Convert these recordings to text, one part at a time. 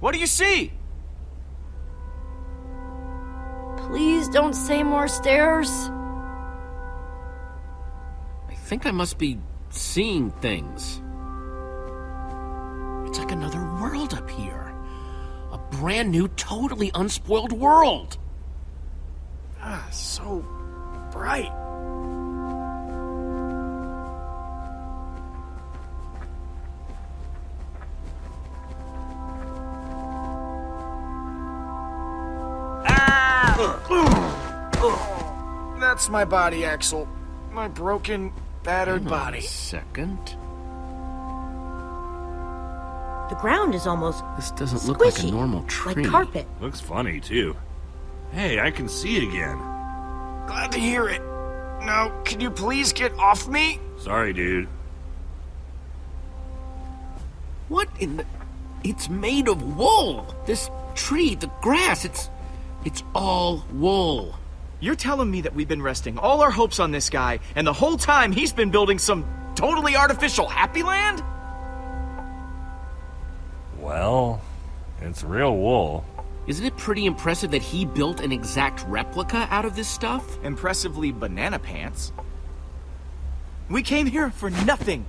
What do you see? Please don't say more stairs. I think I must be seeing things. It's like another world up here. A brand new, totally unspoiled world. Ah, so bright. That's my body, Axel. My broken, battered body. Wait a second. The ground is almost This doesn't squishy, look like a normal tree. like carpet. Looks funny, too. Hey, I can see it again. Glad to hear it. Now, can you please get off me? Sorry, dude. What in the... It's made of wool! This tree, the grass, it's all wool. You're telling me that we've been resting all our hopes on this guy, and the whole time he's been building some totally artificial happy land? Well, it's real wool. Isn't it pretty impressive that he built an exact replica out of this stuff? Impressively banana pants. We came here for nothing.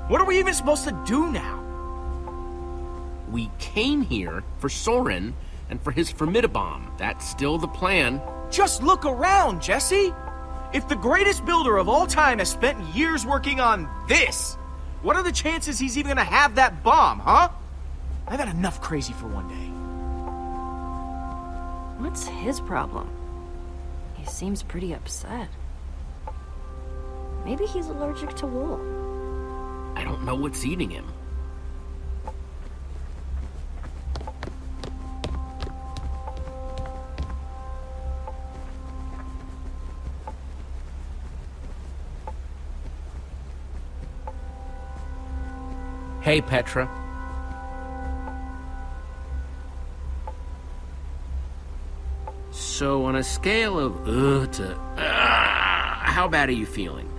What are we even supposed to do now? We came here for Soren and for his Formidabomb. That's still the plan. Just look around, Jesse. If the greatest builder of all time has spent years working on this, what are the chances he's even gonna have that bomb, huh? I've had enough crazy for one day. What's his problem? He seems pretty upset. Maybe he's allergic to wool. I don't know what's eating him. Hey, Petra. So, on a scale of to how bad are you feeling?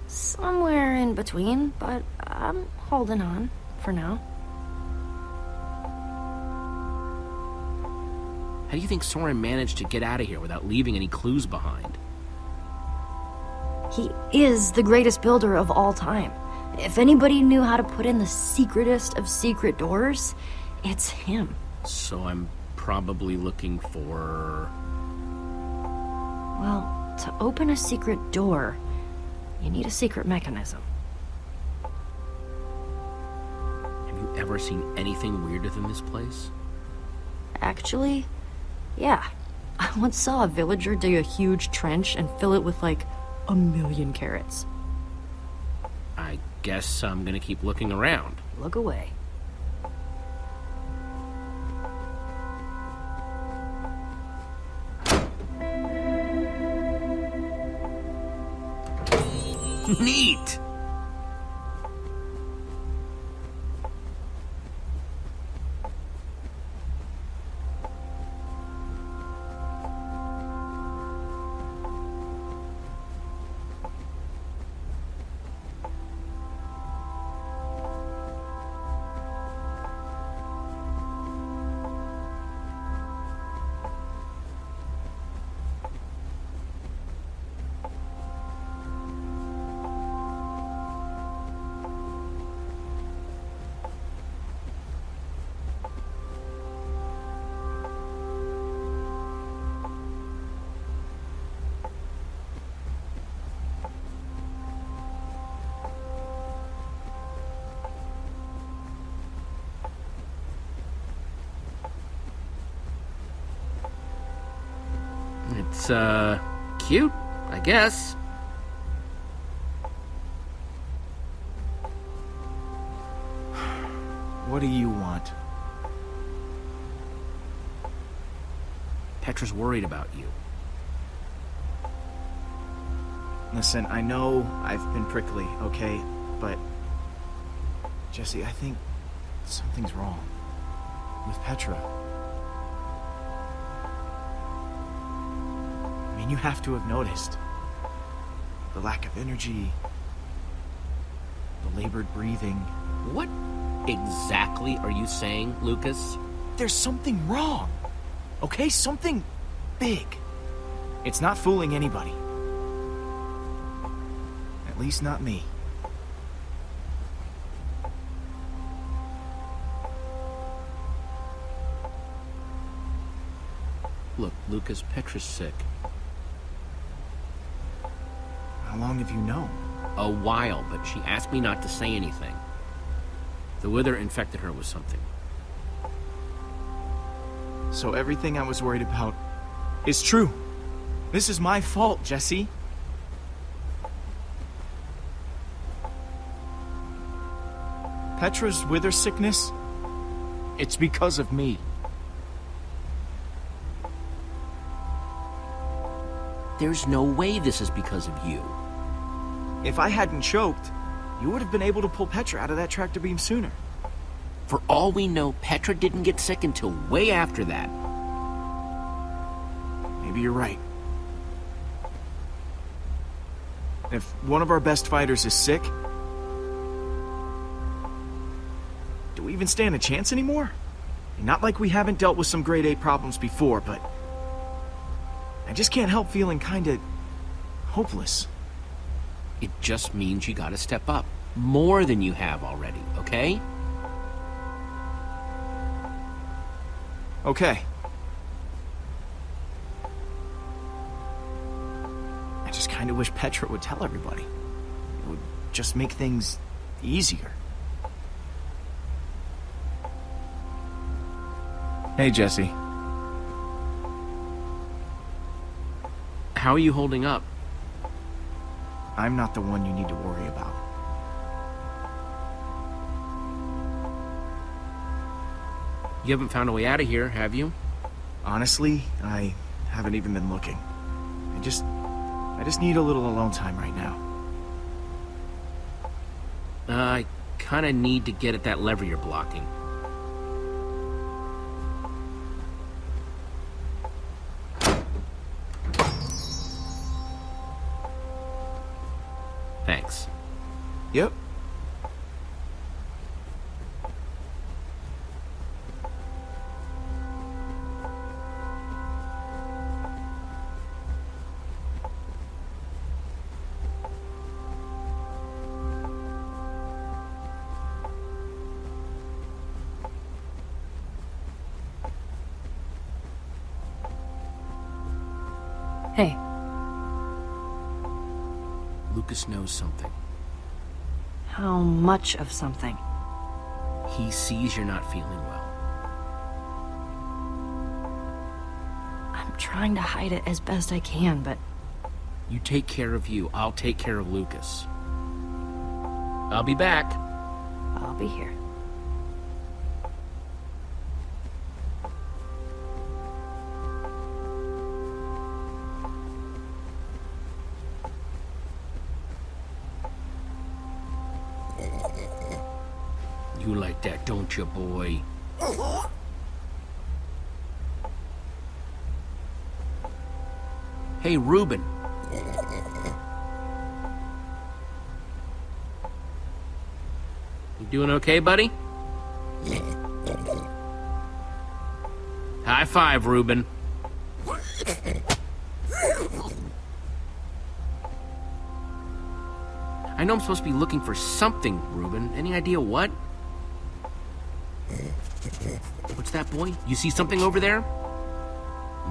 Somewhere in between, but I'm holding on for now. How do you think Soren managed to get out of here without leaving any clues behind? He is the greatest builder of all time. If anybody knew how to put in the secretest of secret doors, it's him. So I'm probably looking for... Well, to open a secret door, you need a secret mechanism. Have you ever seen anything weirder than this place? Actually, yeah. I once saw a villager dig a huge trench and fill it with like 1,000,000 carrots. I guess I'm gonna keep looking around. Look away. Neat! It's, cute, I guess. What do you want? Petra's worried about you. Listen, I know I've been prickly, okay? But... Jesse, I think something's wrong. With Petra. I mean, you have to have noticed. The lack of energy. The labored breathing. What exactly are you saying, Lucas? There's something wrong. Okay, something big. It's not fooling anybody. At least not me. Look, Lucas, Petra's sick. How long have you known? A while, but she asked me not to say anything. The wither infected her with something. So everything I was worried about is true. This is my fault, Jesse. Petra's wither sickness, it's because of me. There's no way this is because of you. If I hadn't choked, you would have been able to pull Petra out of that tractor beam sooner. For all we know, Petra didn't get sick until way after that. Maybe you're right. If one of our best fighters is sick, do we even stand a chance anymore? Not like we haven't dealt with some grade A problems before, but I just can't help feeling kinda hopeless. It just means you gotta step up. More than you have already, okay? Okay. I just kinda wish Petra would tell everybody. It would just make things easier. Hey, Jesse. How are you holding up? I'm not the one you need to worry about. You haven't found a way out of here, have you? Honestly, I haven't even been looking. I just need a little alone time right now. I kinda need to get at that lever you're blocking. Thanks. Yep. Hey, Lucas knows something. how much of something? He sees you're not feeling well. I'm trying to hide it as best I can, but You take care of you, I'll take care of Lucas. I'll be back. I'll be here. You like that, don't you, boy? Hey, Reuben. You doing okay, buddy? High five, Reuben. I know I'm supposed to be looking for something, Reuben. Any idea what? What's that, boy? You see something over there?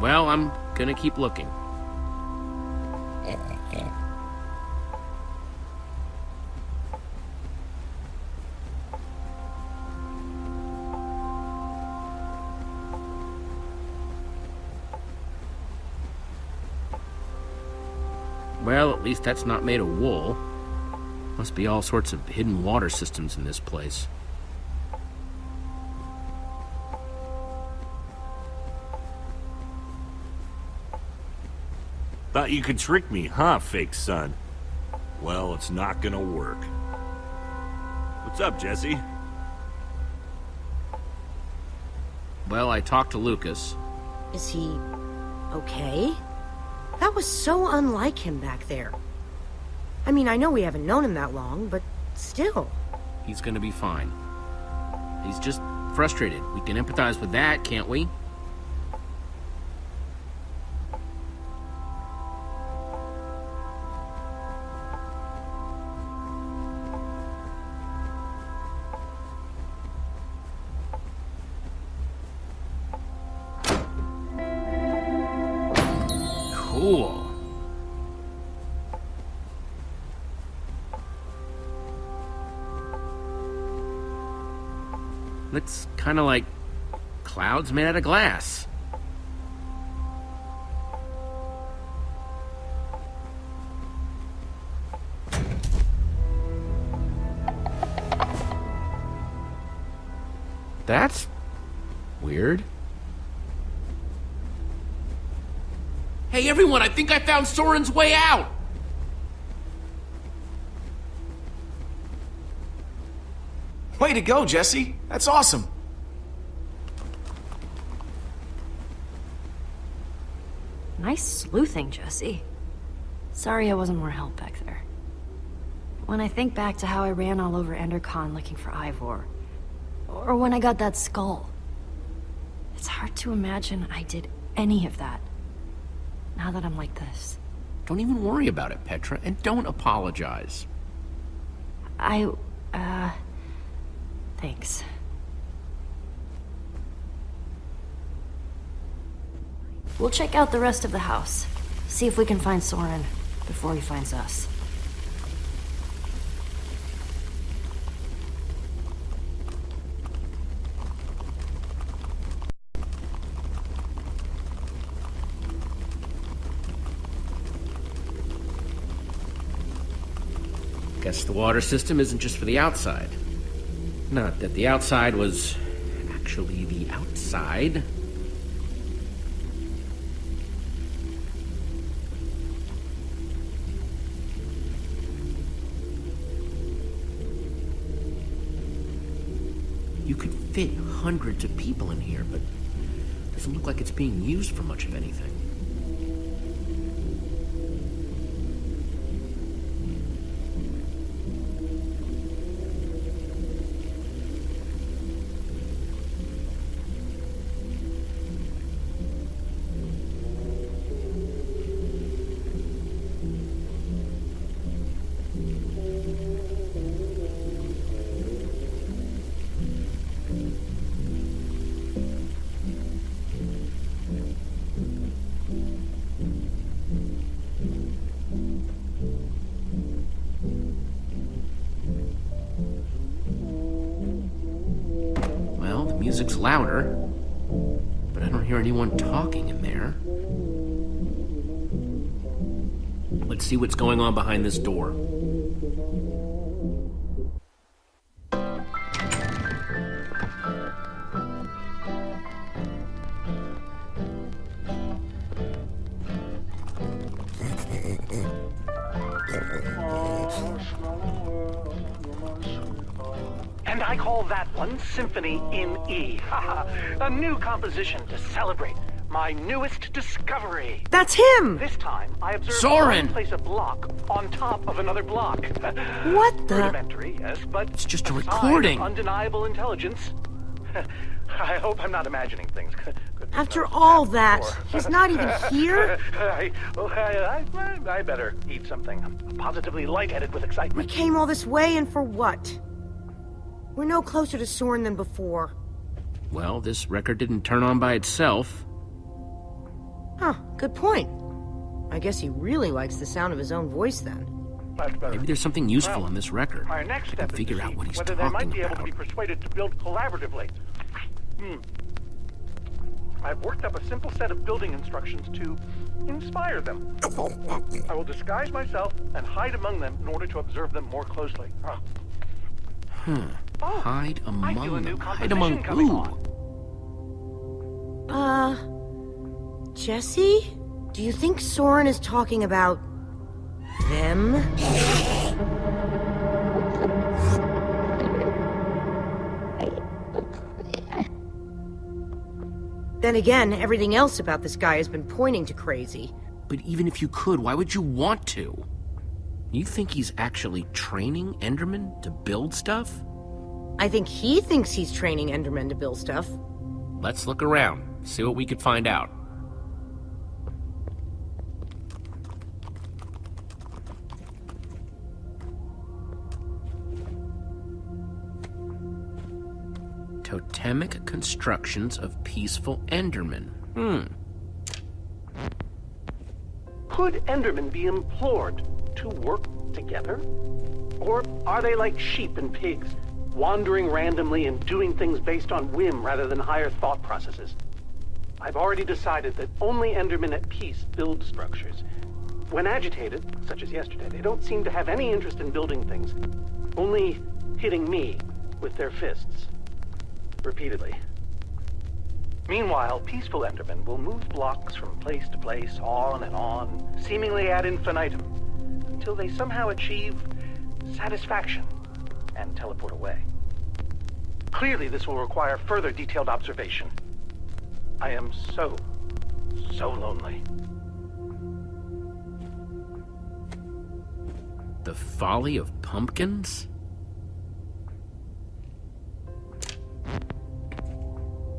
Well, I'm gonna keep looking. Well, at least that's not made of wool. Must be all sorts of hidden water systems in this place. Thought you could trick me, huh, fake son? Well, it's not gonna work. What's up, Jesse? Well, I talked to Lucas. Is he okay? That was so unlike him back there. I mean, I know we haven't known him that long, but still. He's gonna be fine. He's just frustrated. We can empathize with that, can't we? Cool. Looks kind of like clouds made out of glass. That's weird. Hey everyone, I think I found Soren's way out! Way to go, Jesse. That's awesome. Nice sleuthing, Jesse. Sorry I wasn't more help back there. When I think back to how I ran all over Endercon looking for Ivor, or when I got that skull, it's hard to imagine I did any of that, now that I'm like this. Don't even worry about it, Petra, and don't apologize. Thanks. We'll check out the rest of the house. See if we can find Soren before he finds us. Guess the water system isn't just for the outside. Not that the outside was actually the outside. You could fit hundreds of people in here, but it doesn't look like it's being used for much of anything. Music's louder, but I don't hear anyone talking in there. Let's see what's going on behind this door. And I call that one Symphony in E. A new composition to celebrate my newest discovery. That's him! This time, I observed Soren! one place a block on top of another block. What the? Rudimentary, yes, but It's just a sign of recording. undeniable intelligence. I hope I'm not imagining things. Goodness After knows all what's that, happened before. he's not even here? I better eat something. I'm positively lightheaded with We excitement. came all this way, and for what? We're no closer to Soren than before. Well, this record didn't turn on by itself. Huh, good point. I guess he really likes the sound of his own voice then. Much better. Maybe there's something useful Well, in this record. My next I step can is figure to out see what he's whether they might talking be able to about. be persuaded to build collaboratively. I've worked up a simple set of building instructions to inspire them. I will disguise myself and hide among them in order to observe them more closely. Oh, Hide I among feel a new them. Hide composition among coming who? on. Jesse? Do you think Soren is talking about them? Then again, everything else about this guy has been pointing to crazy. But even if you could, why would you want to? You think he's actually training Endermen to build stuff? I think he thinks he's training Endermen to build stuff. Let's look around, see what we could find out. Totemic constructions of peaceful Endermen. Could Endermen be implored to work together? Or are they like sheep and pigs, wandering randomly and doing things based on whim rather than higher thought processes? I've already decided that only Endermen at peace build structures. When agitated, such as yesterday, they don't seem to have any interest in building things, only hitting me with their fists. Repeatedly. Meanwhile, peaceful Endermen will move blocks from place to place, on, seemingly ad infinitum, until they somehow achieve satisfaction and teleport away. Clearly, this will require further detailed observation. I am so lonely. The folly of pumpkins?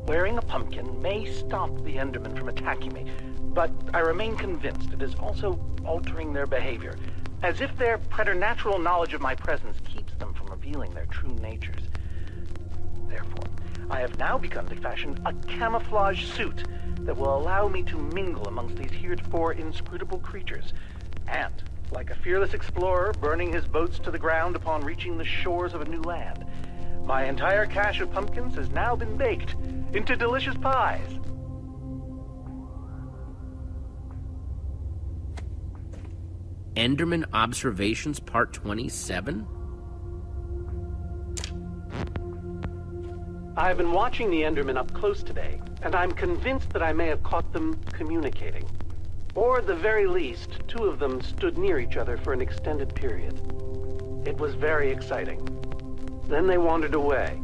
Wearing a pumpkin may stop the Endermen from attacking me, but I remain convinced it is also altering their behavior, as if their preternatural knowledge of my presence keeps them from revealing their true natures. Therefore, I have now begun to fashion a camouflage suit that will allow me to mingle amongst these heretofore inscrutable creatures, and, like a fearless explorer burning his boats to the ground upon reaching the shores of a new land, my entire cache of pumpkins has now been baked into delicious pies. Enderman Observations Part 27? I've been watching the Endermen up close today, and I'm convinced that I may have caught them communicating. Or at the very least, two of them stood near each other for an extended period. It was very exciting. Then they wandered away.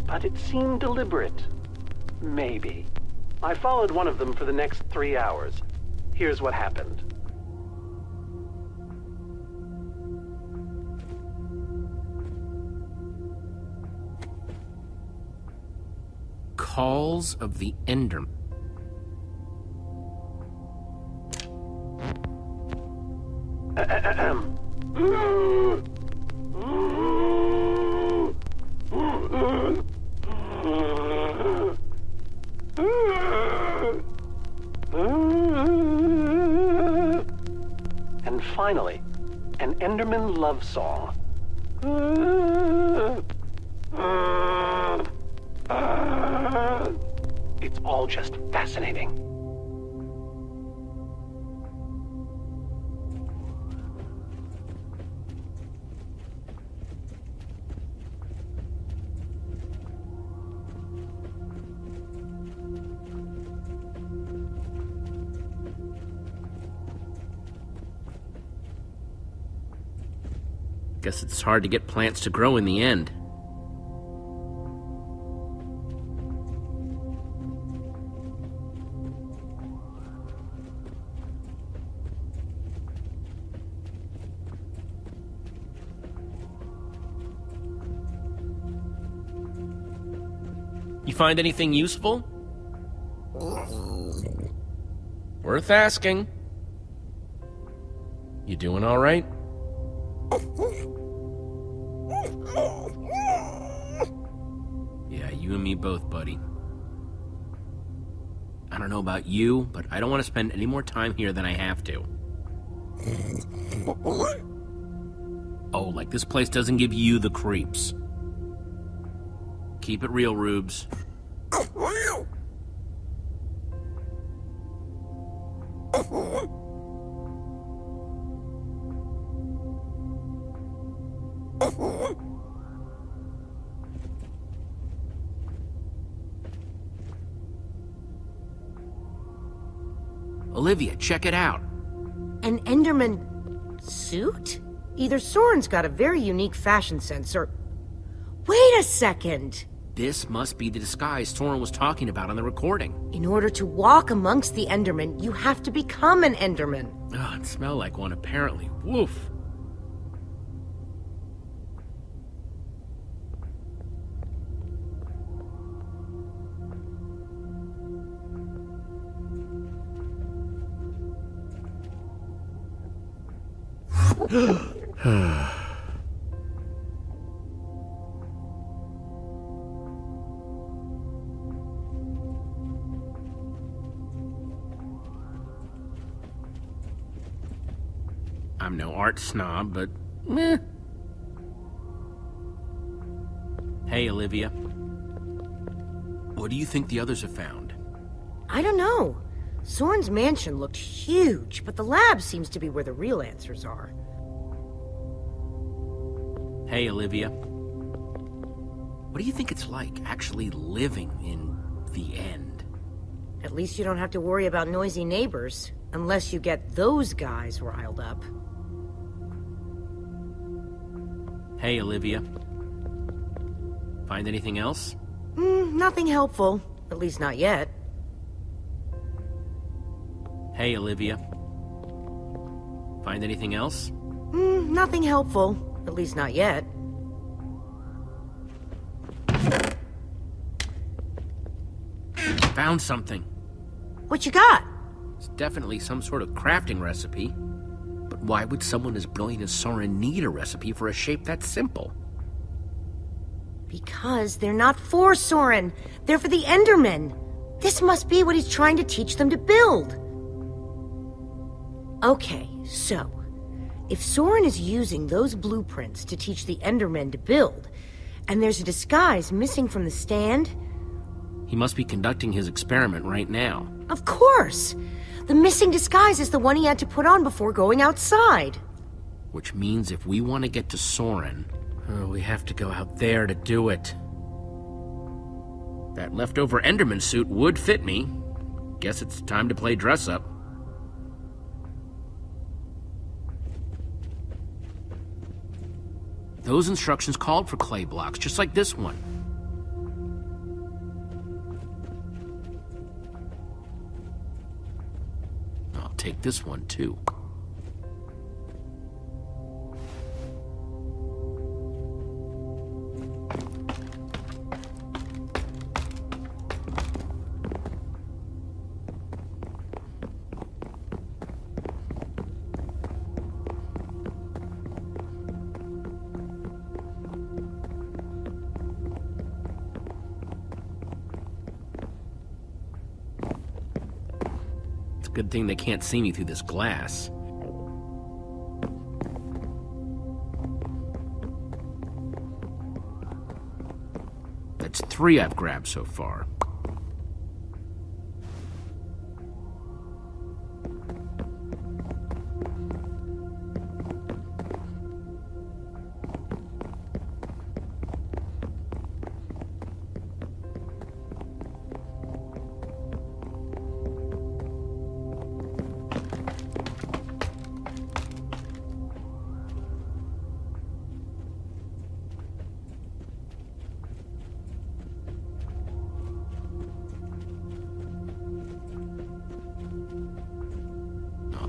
But it seemed deliberate. Maybe. I followed one of them for the next 3 hours. Here's what happened. Calls of the Enderman. And finally, an Enderman love song. It's all just fascinating. Guess it's hard to get plants to grow in the end. You find anything useful? Worth asking. You doing all right? Yeah, you and me both, buddy. I don't know about you, but I don't want to spend any more time here than I have to. Oh, like this place doesn't give you the creeps. Keep it real, Rubes. Olivia, check it out. An Enderman suit? Either Soren's got a very unique fashion sense, or... Wait a second! This must be the disguise Soren was talking about on the recording. In order to walk amongst the Endermen, you have to become an Enderman. Oh, it smelled like one, apparently. Woof. I'm no art snob, but meh. Hey, Olivia. What do you think the others have found? I don't know. Soren's mansion looked huge, but the lab seems to be where the real answers are. Hey, Olivia. What do you think it's like actually living in the end? At least you don't have to worry about noisy neighbors, unless you get those guys riled up. Hey, Olivia. Find anything else? Nothing helpful. At least not yet. Hey, Olivia. Find anything else? Nothing helpful. At least not yet. Found something. What you got? It's definitely some sort of crafting recipe. But why would someone as brilliant as Soren need a recipe for a shape that simple? Because they're not for Soren. They're for the Endermen. This must be what he's trying to teach them to build. Okay, so if Soren is using those blueprints to teach the Endermen to build, and there's a disguise missing from the stand... He must be conducting his experiment right now. Of course! The missing disguise is the one he had to put on before going outside. Which means if we want to get to Soren, we have to go out there to do it. That leftover Enderman suit would fit me. Guess it's time to play dress-up. Those instructions called for clay blocks, just like this one. I'll take this one, too. Good thing they can't see me through this glass. That's 3 I've grabbed so far.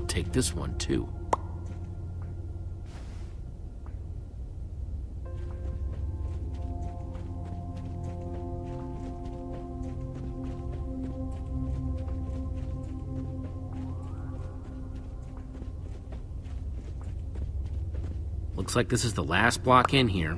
Take this one, too. Looks like this is the last block in here.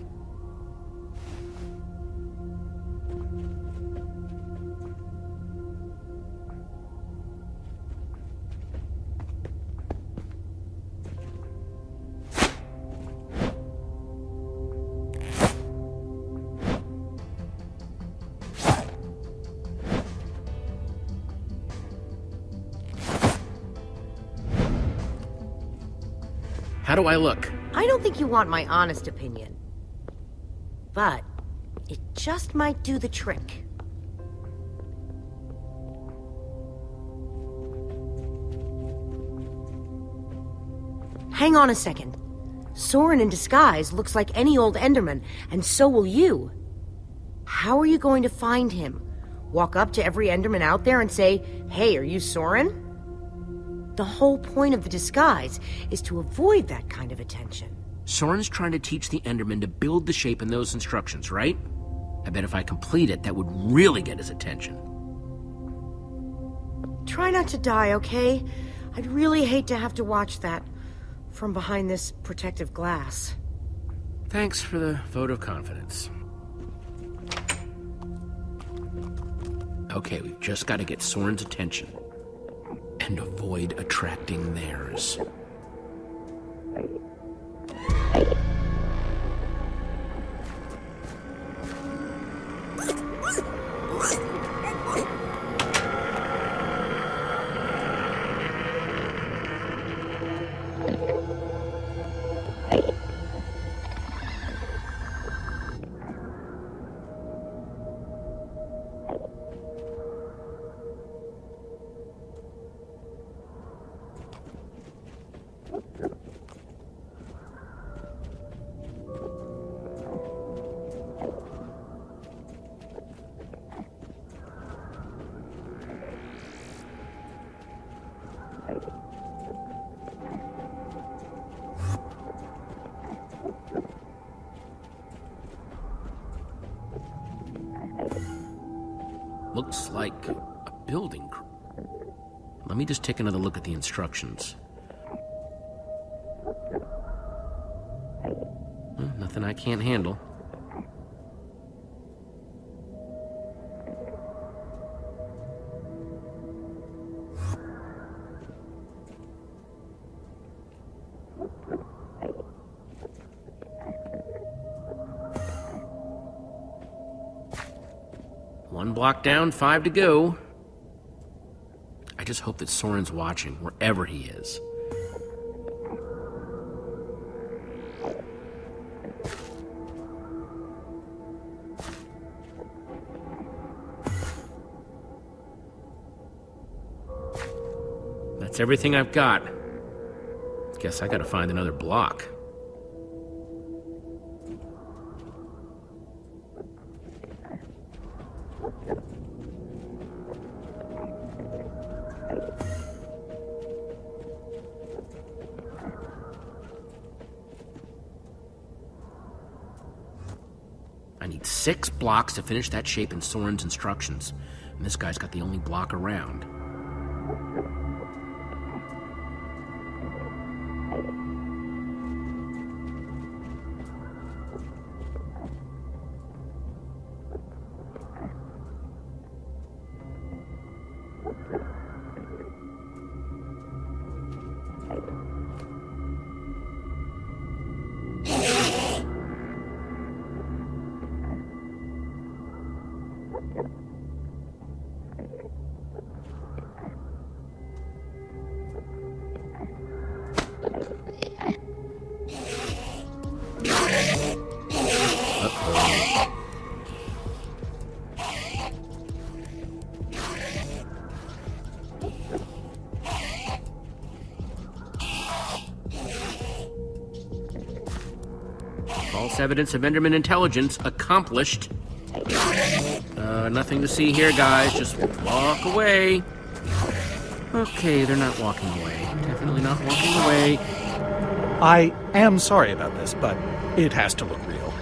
How do I look? I don't think you want my honest opinion. But it just might do the trick. Hang on a second. Soren in disguise looks like any old Enderman, and so will you. How are you going to find him? Walk up to every Enderman out there and say, "Hey, are you Soren?" The whole point of the disguise is to avoid that kind of attention. Soren's trying to teach the Enderman to build the shape in those instructions, right? I bet if I complete it, that would really get his attention. Try not to die, okay? I'd really hate to have to watch that. from behind this protective glass. Thanks for the vote of confidence. Okay, we've just got to get Soren's attention and avoid attracting theirs. Looks like a building. Let me just take another look at the instructions. Nothing I can't handle. One block down, 5 to go. I just hope that Soren's watching, wherever he is. That's everything I've got. Guess I gotta find another block. I need 6 blocks to finish that shape in Soren's instructions, and this guy's got the only block around. False evidence of Enderman intelligence accomplished. Nothing to see here, guys. Just walk away. Okay, they're not walking away. Definitely not walking away. I am sorry about this, but it has to look real.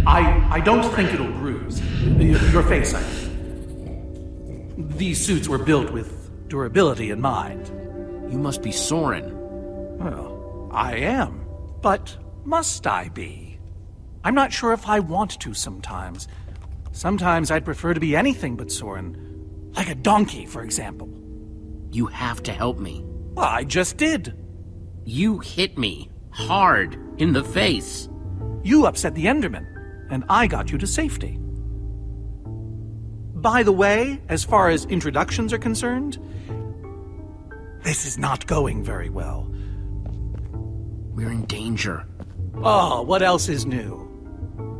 I don't think it'll bruise. Your face, I mean. These suits were built with durability in mind. You must be Soren. Well, I am. But must I be? I'm not sure if I want to sometimes. Sometimes I'd prefer to be anything but Soren. Like a donkey, for example. You have to help me. Well, I just did. You hit me hard in the face. You upset the Enderman, and I got you to safety. By the way, as far as introductions are concerned, this is not going very well. We're in danger. Oh, what else is new?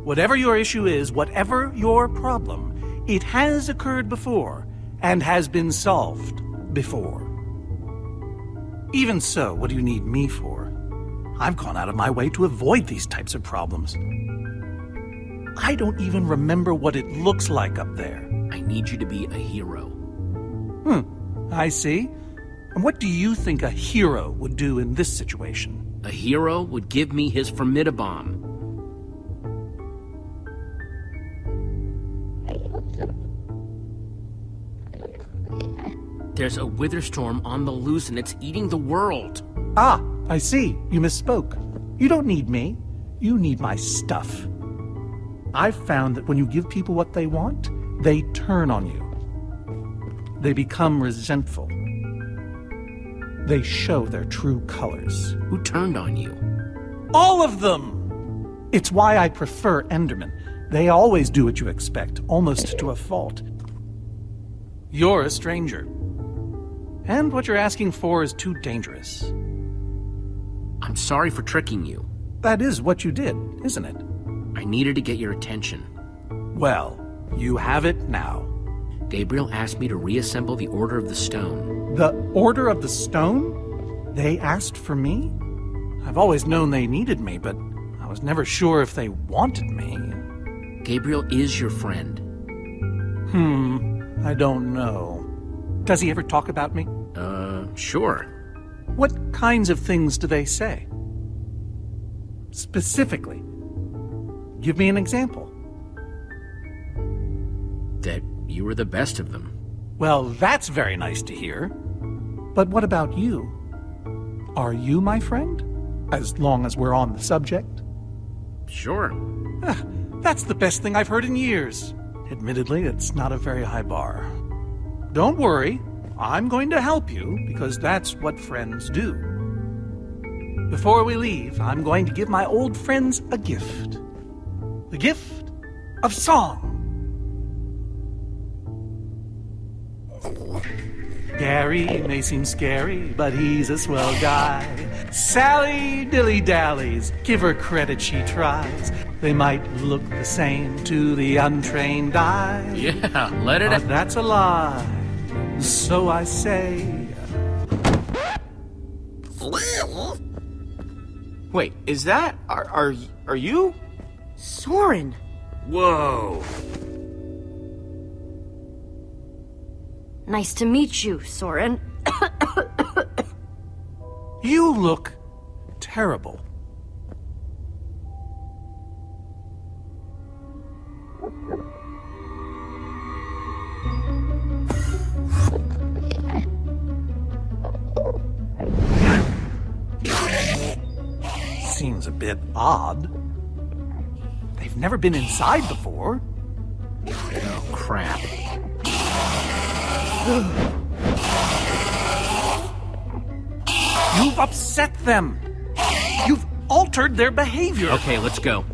Whatever your issue is, whatever your problem, it has occurred before and has been solved before. Even so, what do you need me for? I've gone out of my way to avoid these types of problems. I don't even remember what it looks like up there. I need you to be a hero. I see. And what do you think a hero would do in this situation? A hero would give me his formidabomb. There's a wither storm on the loose and it's eating the world. Ah, I see. You misspoke. You don't need me. You need my stuff. I've found that when you give people what they want, they turn on you. They become resentful. They show their true colors. Who turned on you? All of them! It's why I prefer Endermen. They always do what you expect, almost to a fault. You're a stranger. And what you're asking for is too dangerous. I'm sorry for tricking you. That is what you did, isn't it? I needed to get your attention. Well, you have it now. Gabriel asked me to reassemble the Order of the Stone. The Order of the Stone? They asked for me? I've always known they needed me, but I was never sure if they wanted me. Gabriel is your friend. I don't know. Does he ever talk about me? Sure. What kinds of things do they say? Specifically. Give me an example. That you were the best of them. Well, that's very nice to hear. But what about you? Are you my friend? As long as we're on the subject? Sure. That's the best thing I've heard in years. Admittedly, it's not a very high bar. Don't worry. I'm going to help you, because that's what friends do. Before we leave, I'm going to give my old friends a gift. The gift of song. Gary may seem scary, but he's a swell guy. Sally dilly-dallies, give her credit, she tries. They might look the same to the untrained eye. Yeah, let it But that's a lie. So I say. Wait, is that... Are you? Soren! Whoa! Nice to meet you, Soren. You look terrible. Seems a bit odd. They've never been inside before. Oh, crap. You've upset them. You've altered their behavior. Okay, let's go.